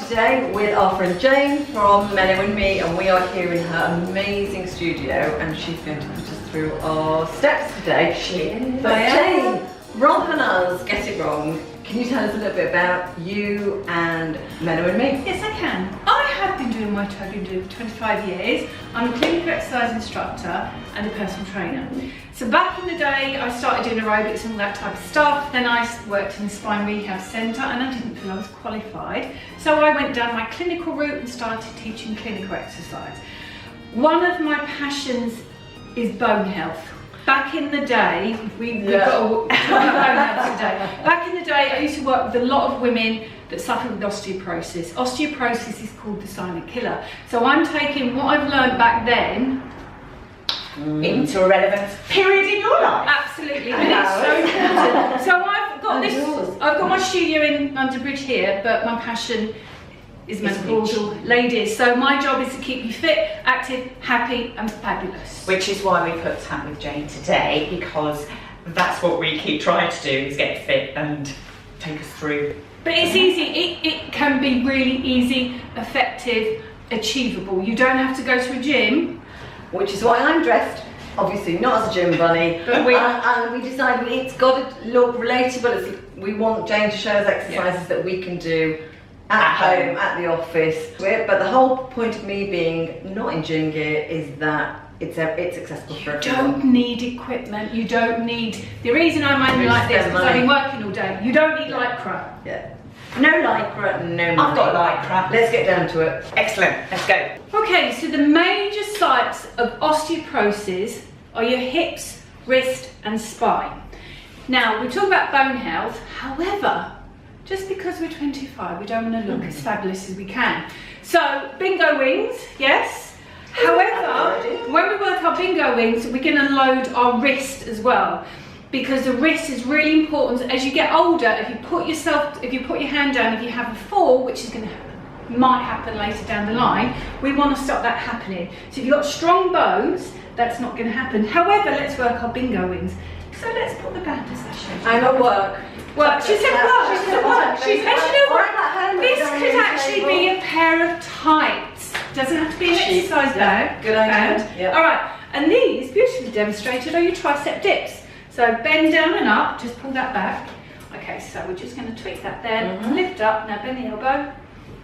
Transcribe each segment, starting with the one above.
Today with our friend Jane from Meno Me, and we are here in her amazing studio, and she's going to put us through our steps today. She is. But Jane, rather than us get it wrong, can you tell us a little bit about you and Meno Me? Yes, I can. I have been doing what I've been doing for 25 years. I'm a clinical exercise instructor and a personal trainer. So back in the day, I started doing aerobics and all that type of stuff. Then I worked in a spine rehab centre, and I didn't feel I was qualified. So I went down my clinical route and started teaching clinical exercise. One of my passions is bone health. Back in the day, we've got to talk about bone health today. Back in the day, I used to work with a lot of women that suffer with osteoporosis. Osteoporosis is called the silent killer. So I'm taking what I've learned back then into a relevant period in your life. Absolutely, and it's so important. So I've got this. I've got my studio in London Bridge here, but my passion is menopausal ladies. So my job is to keep you fit, active, happy, and fabulous. Which is why we put Tap with Jane today, because that's what we keep trying to do, is get fit and take us through. But it's easy. It can be really easy, effective, achievable. You don't have to go to a gym. Which is why I'm dressed, obviously not as a gym bunny, but and we decided it's got to look relatable. We want Jane to show us exercises that we can do at home, at the office. But the whole point of me being not in gym gear is that it's accessible for everyone. You don't need equipment. You don't need. The reason I'm only like this is because I've been working all day. You don't need lycra. Yeah. No lycra, no money. I've got lycra. Let's get down to it. Excellent, let's go. Okay, so the major sites of osteoporosis are your hips, wrist and spine. Now, we talk about bone health, however, just because we're 25, we don't want to look as fabulous as we can. So, bingo wings, yes. However, when we work our bingo wings, we're going to load our wrist as well, because the wrist is really important. As you get older, if you put your hand down, if you have a fall, which is going to happen, might happen later down the line, we want to stop that happening. So if you've got strong bones, that's not going to happen. However, let's work our bingo wings. So let's put the band as I'm at work. Work. She said work. She said work. And you know what? This could actually be a pair of tights. Doesn't have to be an exercise bag. Good idea. Yep. All right. And these, beautifully demonstrated, are your tricep dips. So bend down and up. Just pull that back. Okay. So we're just going to tweak that there. Lift up. Now bend the elbow.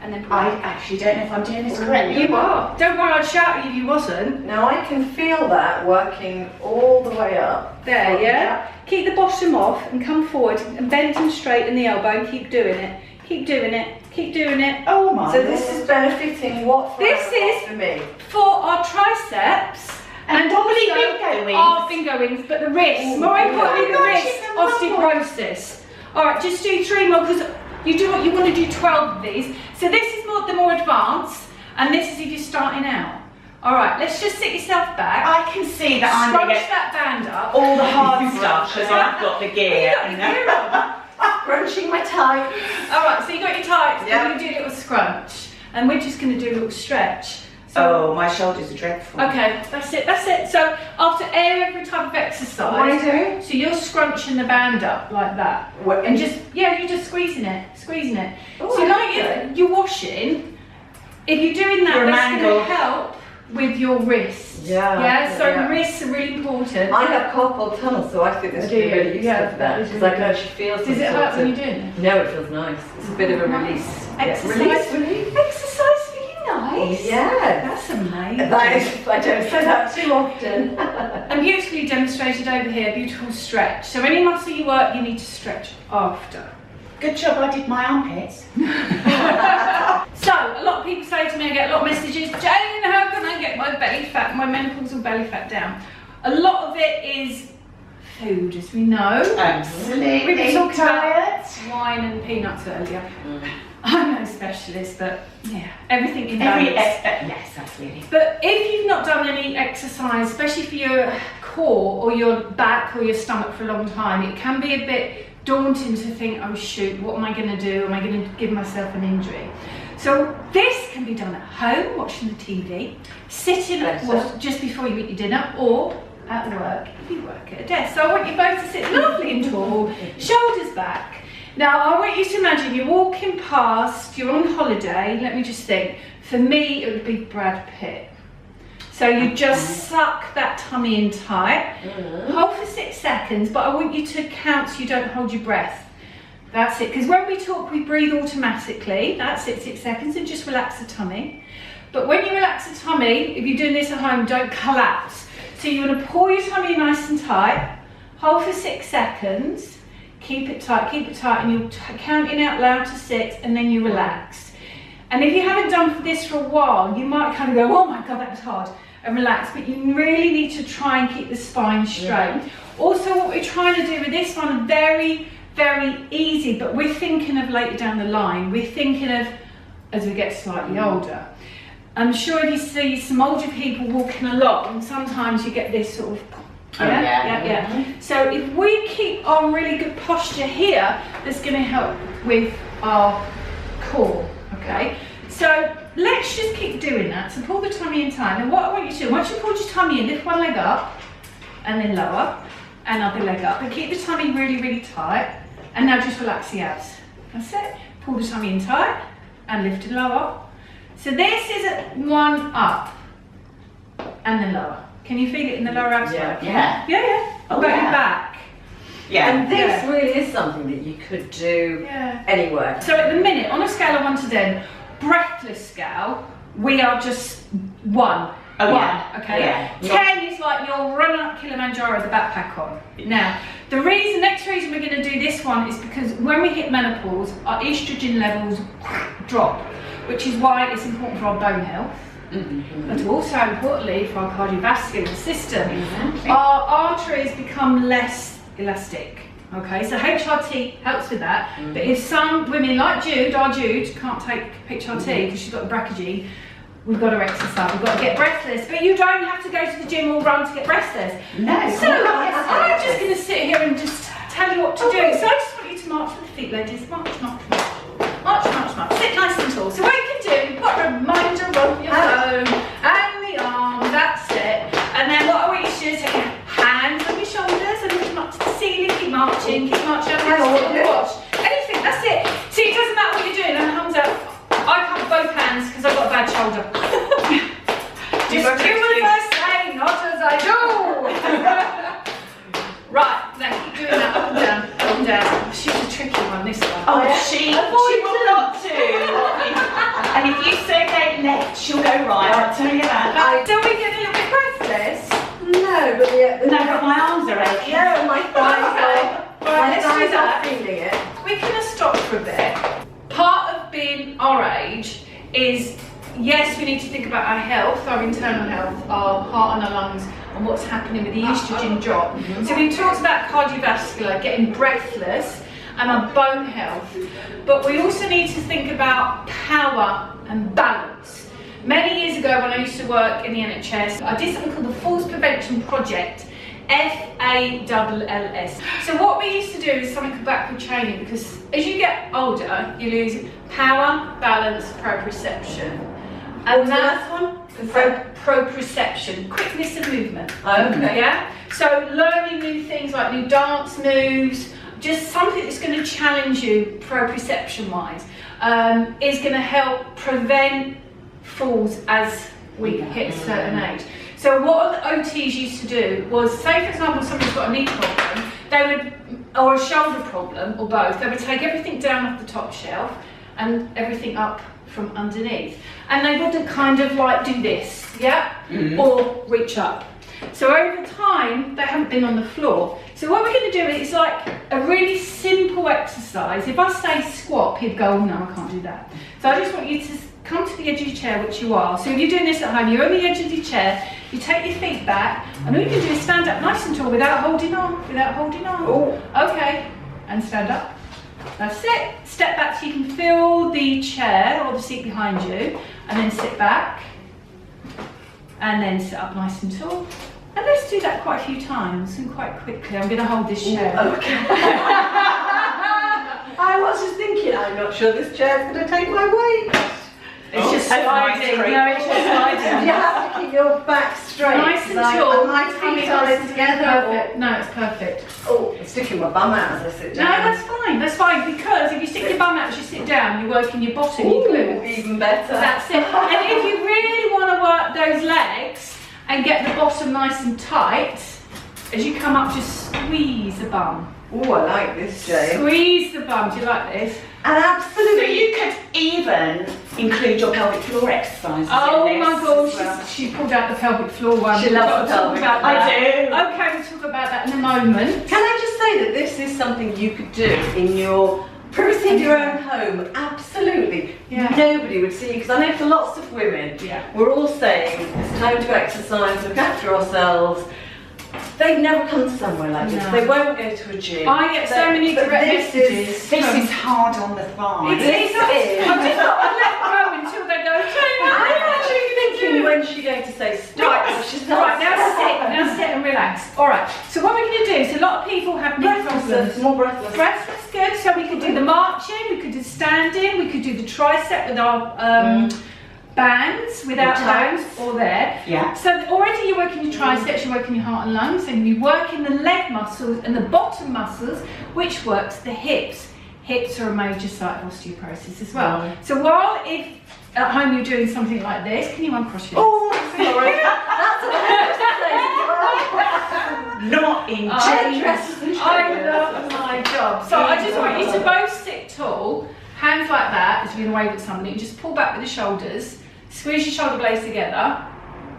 And then I actually don't know if I'm doing this correctly. You are. Don't worry, I'd shout at you if you wasn't. Now I can feel that working all the way up. There, yeah? Keep the bottom off and come forward and bend and straighten the elbow and keep doing it. Keep doing it. Keep doing it. Oh my. So this is benefiting what for? This is for me? For our triceps and probably our bingo wings, but the wrist. More importantly, the wrist, osteoporosis. Alright, just do 3 more, because you want to do 12 of these. So this is the more advanced, and this is if you're starting out. All right, let's just sit yourself back. I can see that I'm going to get that band up. all the hard stuff because I've got the gear. Crunching my tights. All right, so you got your tights. Yeah. We're going to do a little scrunch, and we're just going to do a little stretch. So, oh, my shoulders are dreadful. Okay, that's it, that's it. So after every type of exercise, what are you doing? So you're scrunching the band up like that. What, and just, yeah, you're just squeezing it, squeezing it. Oh, so like you're washing, if you're doing that, that's going to help with your wrists. Yeah. So wrists are really important. I have carpal tunnel, so I think this would be really useful for that. Because I can actually feel some. Does it hurt when you're doing it? No, it feels nice. It's a bit of a release. Exercise. Release. Exercise for you, nice. Yeah. That's amazing. That is, I don't say that too often. And beautifully demonstrated over here, beautiful stretch. So any muscle you work, you need to stretch after. Good job I did my armpits. So, a lot of people say to me, I get a lot of messages, Jane, how can I get my belly fat, my menopausal belly fat down? A lot of it is food, as we know. Absolutely. We were talking about wine and peanuts earlier. I'm no specialist, but yeah, everything in balance. Yes, absolutely. But if you've not done any exercise, especially for your core or your back or your stomach for a long time, it can be a bit daunting to think, oh shoot, what am I going to do? Am I going to give myself an injury? So this can be done at home, watching the TV, sitting just before you eat your dinner, or at work if you work at a desk. So I want you both to sit lovely and tall, shoulders back. Now I want you to imagine you're walking past, you're on holiday. Let me just think. For me, it would be Brad Pitt. So you just suck that tummy in tight, hold for 6 seconds, but I want you to count so you don't hold your breath. That's it, because when we talk, we breathe automatically. That's it, 6 seconds, and just relax the tummy. But when you relax the tummy, if you're doing this at home, don't collapse. So you want to pull your tummy nice and tight, hold for 6 seconds, keep it tight, and you're counting out loud to 6, and then you relax. And if you haven't done this for a while, you might kind of go, oh my God, that was hard, and relax, but you really need to try and keep the spine straight. Yeah. Also, what we're trying to do with this one, very, very easy, but we're thinking of later down the line, we're thinking of as we get slightly older. I'm sure if you see some older people walking along, sometimes you get this sort of, So if we keep on really good posture here, that's going to help with our core, okay? So let's just keep doing that. So pull the tummy in tight. And what I want you to do, once you pulled your tummy in, lift one leg up, and then lower, another leg up, and keep the tummy really, really tight. And now just relax the abs. That's it. Pull the tummy in tight, and lift it lower. So this is one up, and then lower. Can you feel it in the lower abs? Yeah. What about your back? Yeah. And this really is something that you could do anywhere. So at the minute, on a scale of 1 to 10, breathless scale, we are just 1. Okay? 10 is like you're running up Kilimanjaro with the backpack on. Now, the next reason we're going to do this one is because when we hit menopause, our estrogen levels drop, which is why it's important for our bone health. But also importantly for our cardiovascular system. Our arteries become less elastic. Okay, so HRT helps with that. But if some women like Jude, our Jude, can't take HRT because she's got the BRCA gene, we've got to exercise, we've got to get breathless. But you don't have to go to the gym or run to get breathless. No. So I'm just going to sit here and just tell you what to do. So I just want you to march with the feet, ladies. March, march, march. March, march, march. Sit nice and tall. So what you can do, put a reminder on your phone and the arm, that's it. And then what I want you to do is take your hands on your shoulders and lift them up to the ceiling. Keep marching, watch. Anything, that's it. See, it doesn't matter what you're doing, and thumbs up. I cover both hands because I've got a bad shoulder. Just do as I say, not as I do. Right, now keep doing that up and down, up and down. She's a tricky one, this one. Oh, she will not do. And if you say go left, she'll go right. I'll tell you that. Do we get a little bit breathless? No, but my arms are aching. Yeah, my thighs are. Right, let's do that. Feeling it. We're going to stop for a bit. Part of being our age is, yes, we need to think about our health, our internal health, our heart and our lungs, and what's happening with the estrogen drop. So we've talked about cardiovascular, getting breathless, and our bone health. But we also need to think about power and balance. Many years ago when I used to work in the NHS, I did something called the Falls Prevention Project, FALLS. So what we used to do is something called backward training, because as you get older, you lose power, balance, proprioception. And that's one? Proprioception, quickness of movement. Okay. Yeah? So learning new things like new dance moves, just something that's going to challenge you proprioception wise, is going to help prevent falls as we hit a certain age. So what the OTs used to do was, say for example somebody's got a knee problem, they would, or a shoulder problem, or both, they would take everything down off the top shelf and everything up from underneath. And they would kind of like do this, or reach up. So over time, they haven't been on the floor. So what we're going to do is like a really simple exercise. If I say squat, people go, oh no, I can't do that. So I just want you to come to the edge of your chair, which you are. So if you're doing this at home, you're on the edge of your chair, you take your feet back, and all you can do is stand up nice and tall without holding on, Oh. Okay, and stand up. That's it. Step back so you can feel the chair or the seat behind you, and then sit back, and then sit up nice and tall. And let's do that quite a few times and quite quickly. I'm going to hold this chair. Okay. I was just thinking, I'm not sure this chair's going to take my weight. It's just sliding. No, it's just sliding. You have to keep your back straight. Nice and tall. My feet are together. Perfect. No, it's perfect. Oh, I'm sticking my bum out as I sit No, down. that's fine. That's fine because if you stick your bum out as you sit down, you're working your bottom, your glutes. Even better. That's it. And if you really want to work those legs and get the bottom nice and tight, as you come up, just squeeze the bum. Oh, I like this, Jane. Squeeze the bum. Do you like this? And absolutely. So you could even include your pelvic floor exercises Oh in this my God, as well. she pulled out the pelvic floor one. She We've loves got the to talk pelvic about floor. that. I do. Okay, we'll talk about that in a moment. Can I just say that this is something you could do in your privacy of your own home? Absolutely. Yeah. Nobody would see you, because I know for lots of women, we're all saying it's time to exercise, look after ourselves. They've never come to somewhere like this. No. They won't go to a gym. I get so many direct messages. This is hard on the thigh. It is. I'm just not going to let go until they go, I'm actually thinking, when's she going to say stop? Right, now sit and relax. Alright, so what we're going to do is a lot of people have knee problems. More breathless. Breathless, good. So we could do the marching, we could do standing, we could do the tricep with our bands without bones or there. Yeah. So already you're working your triceps, you're working your heart and lungs, and you're working the leg muscles and the bottom muscles, which works the hips. Hips are a major site of osteoporosis as well. Right. So while if at home you're doing something like this, can you uncross your legs? Oh, sorry. That's Not in Jane's. I love my job. So I just want you to both sit tall, hands like that, as you're going to wave at somebody, and just pull back with the shoulders, squeeze your shoulder blades together,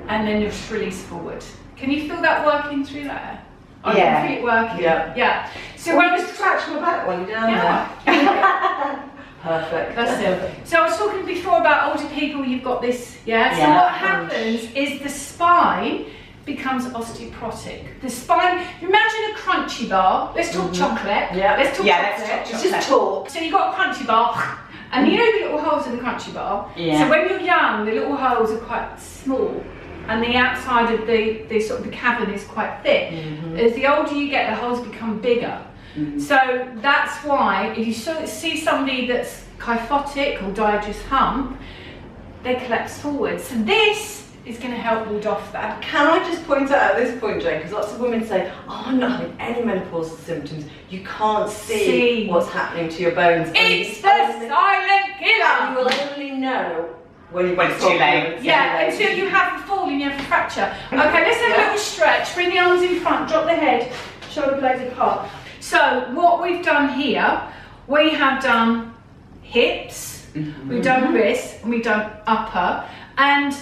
and then just release forward. Can you feel that working through there? I can feel it working. Yeah. So when I was scratch my back while you're down there. Perfect. That's it. So I was talking before about older people, you've got this, So what happens is the spine becomes osteoporotic. The spine, imagine a crunchy bar. Let's talk chocolate. Let's talk chocolate. Just talk. So you've got a crunchy bar, and you know the little holes in the crunchy bar? So when you're young, the little holes are quite small, and the outside of the sort of the cavern is quite thick. As the older you get, the holes become bigger. So that's why if you see somebody that's kyphotic or diagesis hump, they collapse forward. So this is going to help ward off that. Can I just point out at this point, Jane, because lots of women say, oh, I'm not having any menopausal symptoms. You can't see what's happening to your bones. It's the silent killer. And you will only know when it's too late. Until you have a fall and you have a fracture. Okay, let's have a little stretch. Bring the arms in front, drop the head, shoulder blades apart. So what we've done here, we have done hips, we've done wrists, and we've done upper. And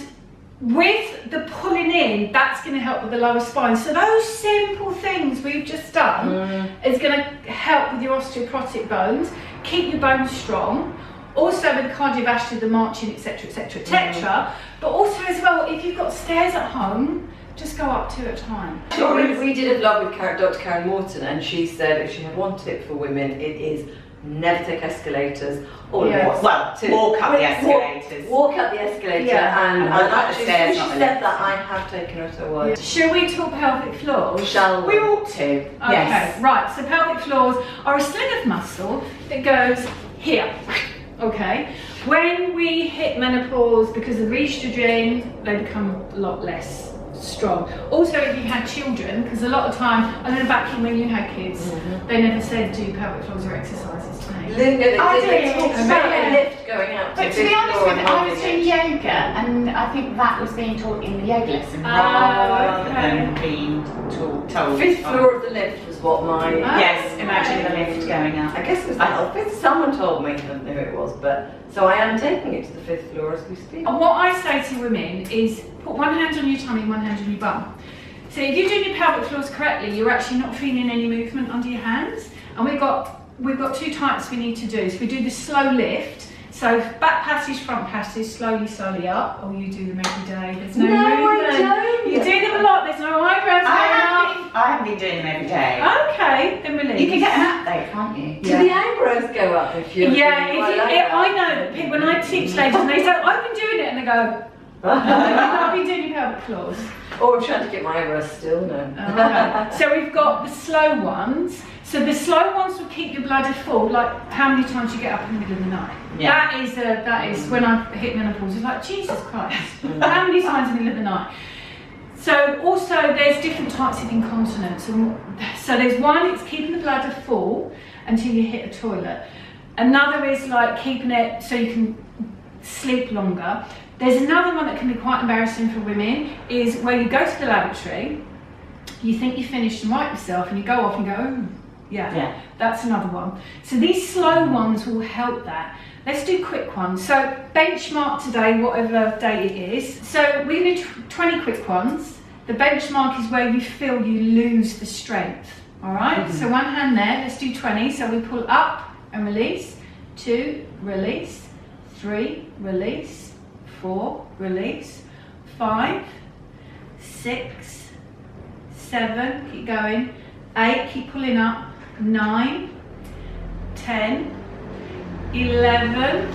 with the pulling in, that's going to help with the lower spine. So those simple things we've just done is going to help with your osteoporotic bones, keep your bones strong. Also with cardiovascular, the marching, etc, etc, etc. But also as well, if you've got stairs at home, just go up 2 at a time. We did a vlog with Dr. Karen Morton, and she said if she had one tip for women, it is never take escalators or walk up the escalators. Walk up the escalator and up the stairs. She said that I have taken her at her word. Shall we talk pelvic floors? Shall we ought to? Okay, right. So pelvic floors are a sling of muscle that goes here. Okay. When we hit menopause, because of estrogen, they become a lot less strong. Also, if you had children, because a lot of time, I know back when you had kids, they never said do pelvic floors or exercises to me. They talked about a lift going out. But to be honest with you, I was doing yoga, and I think that was being taught in the yoga lesson rather than being told. Fifth floor of the lift was what my... Yes, imagine the lift going up. I guess it was the fifth. Someone told me, I don't know who it was, but... So I am taking it to the 5th floor as we speak. And what I say to women is put one hand on your tummy and one hand on your bum. So if you're doing your pelvic floors correctly, you're actually not feeling any movement under your hands. And we've got 2 types we need to do. So we do the slow lift. So back passage, front passage, slowly up. Oh, you do them every day. There's no movement. I don't. You do them a lot. There's no eyebrows going up. I haven't been doing them every day. Okay, then release. You can get an update, can't you? Do the eyebrows go up if you... I know that when I teach ladies and they say, I've been doing it, and they go, I've been doing your pelvic floors. Or I'm trying to get my eyebrows still, no. Okay. So we've got the slow ones. So the slow ones will keep your bladder full, like how many times you get up in the middle of the night. Yeah. That is when I hit menopause, it's like, Jesus Christ, how many times in the middle of the night? So also there's different types of incontinence. So there's one, it's keeping the bladder full until you hit a toilet. Another is like keeping it so you can sleep longer. There's another one that can be quite embarrassing for women, is where you go to the lavatory, you think you finished and wipe yourself, and you go off and go, oh, yeah, that's another one. So these slow ones will help that. Let's do quick ones. So benchmark today, whatever day it is. So we're going to do 20 quick ones. The benchmark is where you feel you lose the strength. All right, so one hand there, let's do 20. So we pull up and release, 2, release, 3, release, 4, release, 5, 6, 7, keep going, 8, keep pulling up, 9, 10, 11,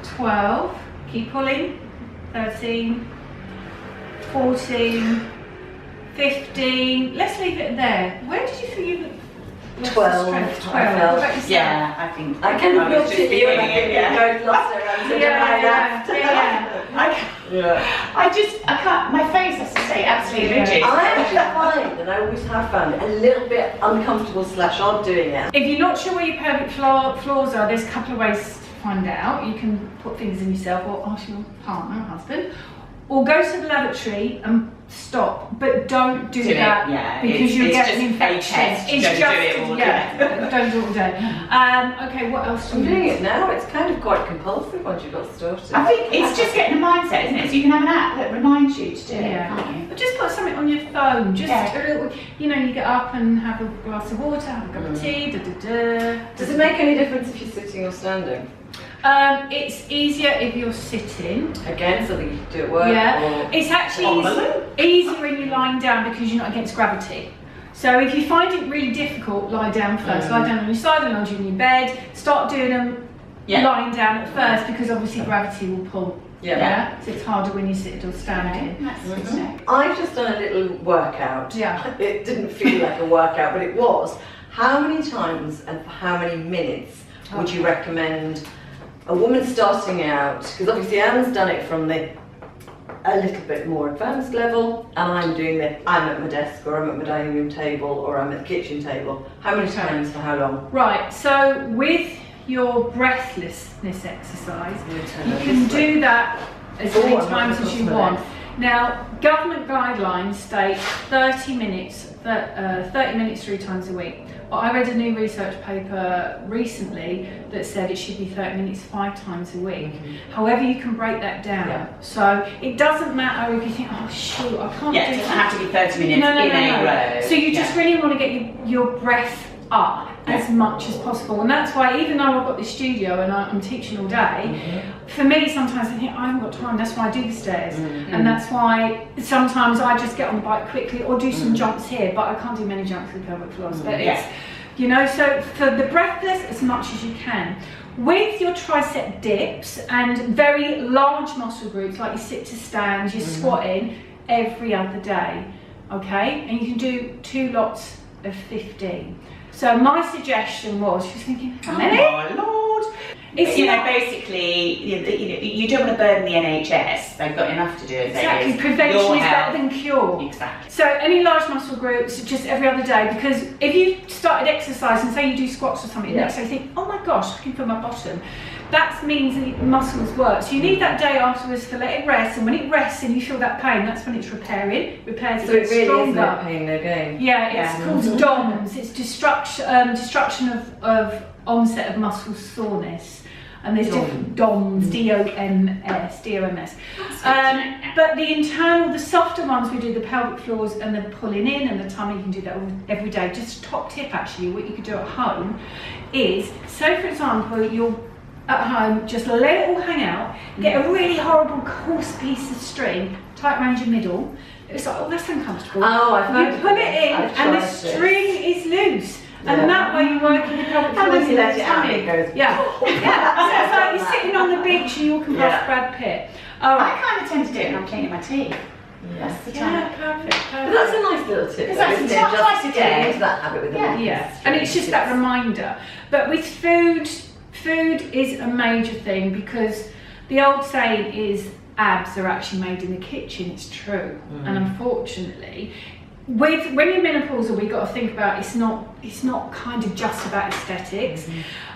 12, keep pulling, 13, 14, 15, let's leave it there. Where did you feel you lost 12. the strength? 12. I felt. What about yourself? Yeah, I think I kind of was looked just at you and I feeling think it, yeah. you lost it until I left. I can't, my face has to stay absolutely rigid. I actually find, and I always have found it, a little bit uncomfortable / odd doing it. If you're not sure where your pelvic floors are, there's a couple of ways to find out. You can put things in yourself or ask your partner or husband, or go to the lavatory and stop, but don't do that because you'll get an infection. It's just don't do it all day. Don't do it all day. Okay, what else? I'm doing it now. It's kind of quite compulsive once you've got started. I think it's just getting a mindset, isn't it? So you can have an app that reminds you to do it, can't you? But just put something on your phone. Just a little, you know, you get up and have a glass of water, have a cup of tea. Does it make any difference if you're sitting or standing? It's easier if you're sitting. Again, something you can do at work. Yeah, it's actually easier when you're lying down because you're not against gravity. So if you find it really difficult, lie down first. Lie down on your side and on your bed. Start doing them lying down at first because obviously gravity will pull. Yeah. So it's harder when you sit or standing. That's good to know. I've just done a little workout. Yeah. It didn't feel like a workout, but it was. How many times and for how many minutes would you recommend a woman starting out? Because obviously Anne's done it from a little bit more advanced level, and I'm at my desk, or I'm at my dining room table, or I'm at the kitchen table. How many times for how long? Right, so with your breathlessness exercise, you can do that as many times as you want. Now, government guidelines state 30 minutes 3 times a week. But I read a new research paper recently that said it should be 30 minutes 5 times a week. However, you can break that down. So it doesn't matter if you think, oh shoot, I can't do it. It doesn't have to be 30 minutes in a row. So you just really want to get your breath up as much as possible. And that's why, even though I've got this studio and I'm teaching all day, for me sometimes I think I haven't got time. That's why I do the stairs. And that's why sometimes I just get on the bike quickly or do some jumps here, but I can't do many jumps with pelvic floors. But it's, you know, so for the breathless, as much as you can. With your tricep dips and very large muscle groups, like your sit to stand, your squatting, every other day, okay? And you can do 2 lots of 15. So my suggestion was, she was thinking, how many? Oh my lord! It's basically, you don't want to burden the NHS. They've got enough to do. Exactly, prevention is better than cure. Exactly. So any large muscle groups, just every other day, because if you started exercise and say you do squats or something, next day you think, oh my gosh, I can feel my bottom. That means the muscles work. So you need that day afterwards to let it rest, and when it rests and you feel that pain, that's when it's repairing. Repairs So it it really stronger. is no pain, no gain. Yeah, it's called DOMS. It's destruction of onset of muscle soreness. And there's different DOMS, DOMS. But the internal, the softer ones, we do the pelvic floors and the pulling in and the tummy. You can do that every day. Just top tip, actually, what you could do at home is, so for example, you're at home, just let it all hang out, get a really horrible coarse piece of string, tight around your middle. It's like, oh, that's uncomfortable. Oh, I've heard You put it in and the string is loose. And that way you're working the pelvic floors And then you let and it out, tummy. it goes. So it's like you're sitting on the beach and you're walking past Brad Pitt. All I right. kind of tend to do it when I'm cleaning my teeth. That's the time. Perfect. But that's a nice little tip. Because that's isn't it? twice Just a getting day. into that habit with Yeah. the Yeah, and it's just that reminder. But with food is a major thing, because the old saying is abs are actually made in the kitchen. It's true, and unfortunately, when you're menopausal, we've got to think about it's not kind of just about aesthetics.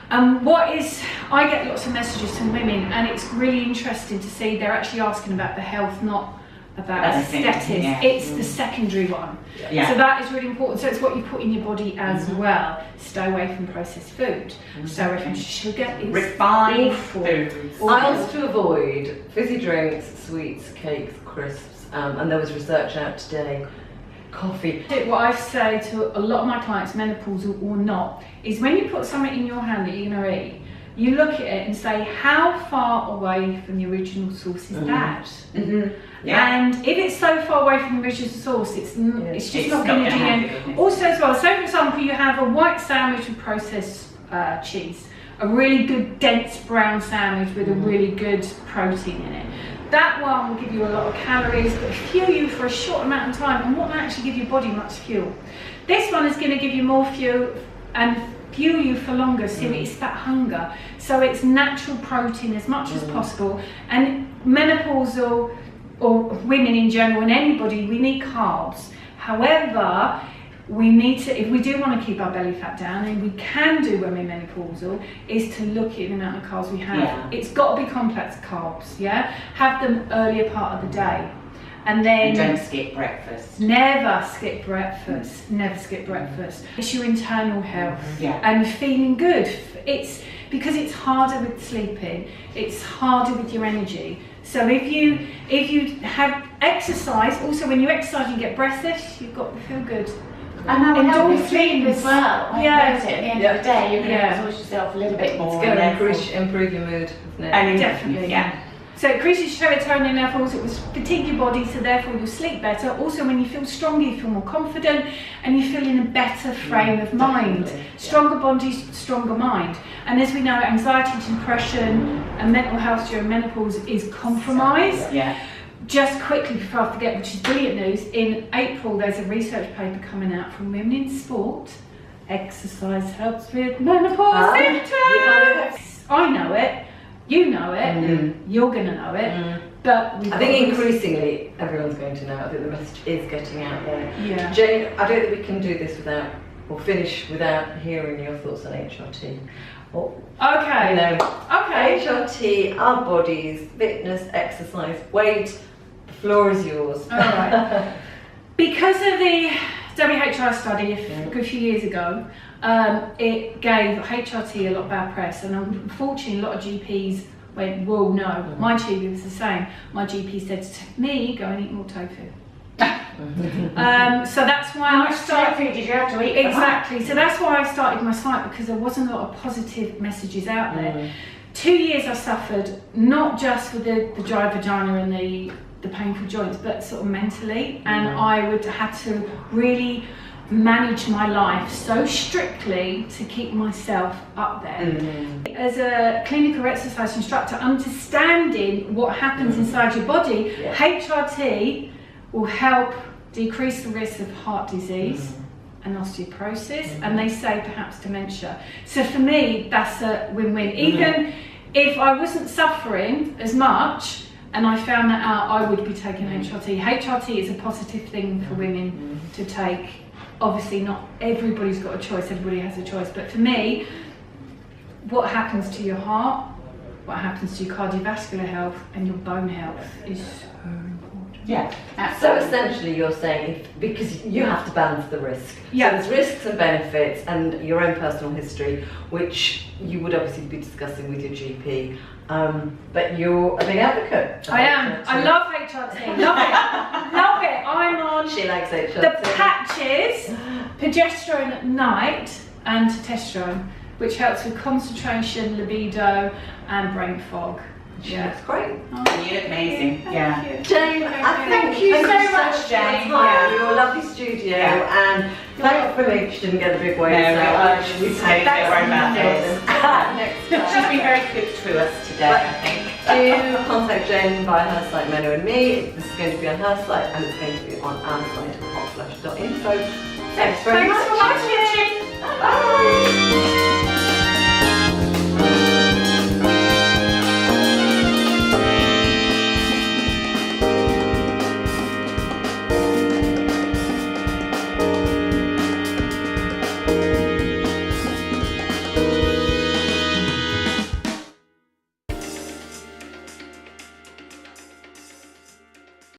I get lots of messages from women, and it's really interesting to see they're actually asking about the health, not about aesthetics. Yeah. It's the secondary one. Yeah. So that is really important. So it's what you put in your body as well. Stay away from processed food. Stay away from sugar. It's Refined awful. foods. Awful. I also to avoid fizzy drinks, sweets, cakes, crisps, and there was research out today. Coffee. What I say to a lot of my clients, menopausal or not, is when you put something in your hand that you're going to eat, you look at it and say, how far away from the original source is that? Yeah. And if it's so far away from the original source, it's just not going to do anything. Also as well, so for example, you have a white sandwich with processed cheese, a really good dense brown sandwich with a really good protein in it. That one will give you a lot of calories, but fuel you for a short amount of time, and won't actually give your body much fuel. This one is going to give you more fuel and fuel you for longer, so it's that hunger. So it's natural protein as much as possible. And menopausal, or women in general, and anybody, we need carbs. However, we need to, if we do want to keep our belly fat down, and we can do when we're menopausal, is to look at the amount of carbs we have. Yeah. It's got to be complex carbs, yeah? Have them earlier part of the day. And then don't skip breakfast. never skip breakfast. Never skip breakfast. It's your internal health and feeling good. It's because it's harder with sleeping. It's harder with your energy. So if you have exercise, also when you exercise, you get breathless. You've got to feel good. And that will help you sleep Endorphins. as well. I Yeah. suppose at the end of the day, you're going to exhaust yourself a little bit more. It's going and to therefore- improve your mood, isn't it? And Definitely. Yeah. So it increases your serotonin levels, it will fatigue your body, so therefore you'll sleep better. Also when you feel stronger, you feel more confident, and you feel in a better frame of mind. Stronger body, stronger mind. And as we know, anxiety, depression and mental health during menopause is compromised. Yeah. Just quickly before I forget, which is brilliant news, in April there's a research paper coming out from women in sport. Exercise helps with menopause symptoms. I know it. You know it, you're going to know it, but I think increasingly everyone's going to know. I think the message is getting out there. Yeah. Jane, I don't think we can do this without, or finish without hearing your thoughts on HRT. Or, Okay. you know, Okay. HRT, our bodies, fitness, exercise, weight, the floor is yours. All right. Because of the WHI study a good few years ago, it gave HRT a lot of bad press, and unfortunately a lot of GPs went, whoa, no. My GP was the same. My GP said to me, go and eat more tofu. So that's why How I much started. tofu did you have to eat? for that? Exactly. So that's why I started my site, because there wasn't a lot of positive messages out there. 2 years I suffered, not just with the dry vagina and the painful joints, but sort of mentally, and I would have to really manage my life so strictly to keep myself up there. As a clinical exercise instructor, understanding what happens inside your body, HRT will help decrease the risk of heart disease and osteoporosis, and they say perhaps dementia. So for me, that's a win-win. Even if I wasn't suffering as much and I found that out, I would be taking HRT. HRT is a positive thing for women to take. Obviously not everybody's got a choice, everybody has a choice, but for me, what happens to your heart, what happens to your cardiovascular health and your bone health is so important. Yeah. So essentially you're saying, because you have to balance the risk. Yeah. So there's risks and benefits and your own personal history, which you would obviously be discussing with your GP. But you're a big advocate. I am. I love HRT. Love it. Love it. I'm on She likes HRT. the patches, progesterone at night and testosterone, which helps with concentration, libido and brain fog. Yeah. That's great. You look amazing. Yeah. Jane, Thank you so much, Jane. Yeah. You're a lovely studio, and thankfully she didn't get a big weight. No, so we we don't worry about this. Next time. She's been very good to us today, I think. Do contact Jane via her site Meno Me. This is going to be on her site and it's going to be on our site hotflush.info. Thanks very much for watching. Bye.